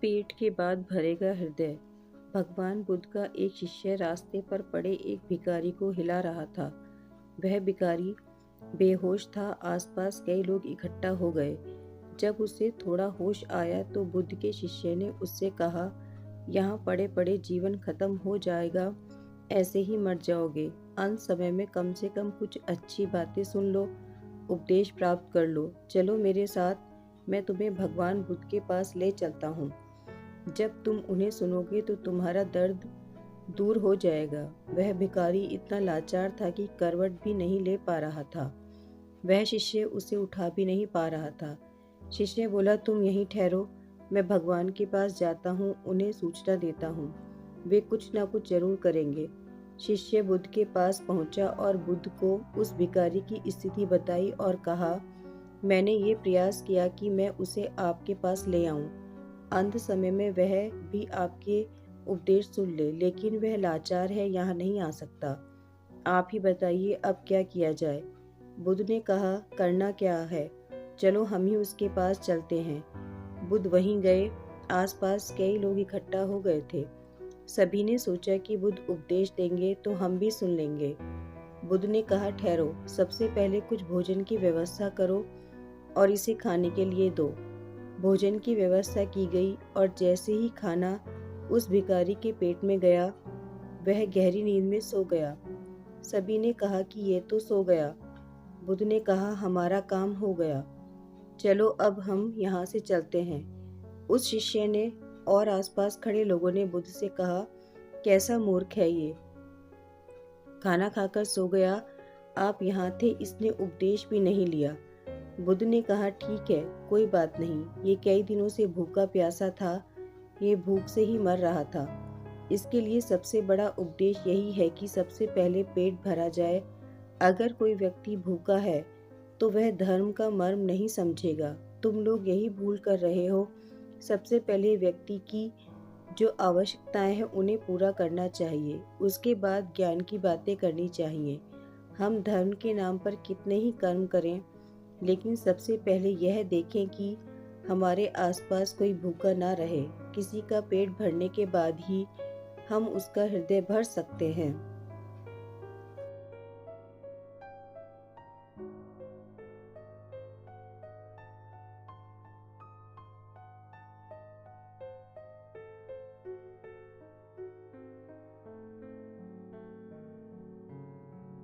पेट के बाद भरेगा हृदय। भगवान बुद्ध का एक शिष्य रास्ते पर पड़े एक भिखारी को हिला रहा था। वह भिखारी बेहोश था। आसपास कई लोग इकट्ठा हो गए। जब उसे थोड़ा होश आया तो बुद्ध के शिष्य ने उससे कहा, यहाँ पड़े पड़े जीवन खत्म हो जाएगा, ऐसे ही मर जाओगे। अंत समय में कम से कम कुछ अच्छी बातें सुन लो, उपदेश प्राप्त कर लो। चलो मेरे साथ, मैं तुम्हें भगवान बुद्ध के पास ले चलता हूँ। जब तुम उन्हें सुनोगे तो तुम्हारा दर्द दूर हो जाएगा। वह भिखारी इतना लाचार था कि करवट भी नहीं ले पा रहा था। वह शिष्य उसे उठा भी नहीं पा रहा था। शिष्य बोला, तुम यहीं ठहरो, मैं भगवान के पास जाता हूँ, उन्हें सूचना देता हूँ, वे कुछ ना कुछ जरूर करेंगे। शिष्य बुद्ध के पास पहुंचा और बुद्ध को उस भिखारी की स्थिति बताई और कहा, मैंने ये प्रयास किया कि मैं उसे आपके पास ले आऊं। अंत समय में वह भी आपके उपदेश सुन ले, लेकिन वह लाचार है, यहाँ नहीं आ सकता। आप ही बताइए अब क्या किया जाए। बुद्ध ने कहा, करना क्या है, चलो हम ही उसके पास चलते हैं। बुद्ध वहीं गए। आसपास कई लोग इकट्ठा हो गए थे। सभी ने सोचा कि बुद्ध उपदेश देंगे तो हम भी सुन लेंगे। बुद्ध ने कहा, ठहरो, सबसे पहले कुछ भोजन की व्यवस्था करो और इसे खाने के लिए दो। भोजन की व्यवस्था की गई और जैसे ही खाना उस भिखारी के पेट में गया, वह गहरी नींद में सो गया। सभी ने कहा कि ये तो सो गया। बुद्ध ने कहा, हमारा काम हो गया, चलो अब हम यहाँ से चलते हैं। उस शिष्य ने और आसपास खड़े लोगों ने बुद्ध से कहा, कैसा मूर्ख है ये, खाना खाकर सो गया, आप यहाँ थे, इसने उपदेश भी नहीं लिया। बुद्ध ने कहा, ठीक है, कोई बात नहीं, ये कई दिनों से भूखा प्यासा था, ये भूख से ही मर रहा था। इसके लिए सबसे बड़ा उपदेश यही है कि सबसे पहले पेट भरा जाए। अगर कोई व्यक्ति भूखा है तो वह धर्म का मर्म नहीं समझेगा। तुम लोग यही भूल कर रहे हो। सबसे पहले व्यक्ति की जो आवश्यकताएं हैं उन्हें पूरा करना चाहिए, उसके बाद ज्ञान की बातें करनी चाहिए। हम धर्म के नाम पर कितने ही कर्म करें, लेकिन सबसे पहले यह देखें कि हमारे आसपास कोई भूखा ना रहे। किसी का पेट भरने के बाद ही हम उसका हृदय भर सकते हैं।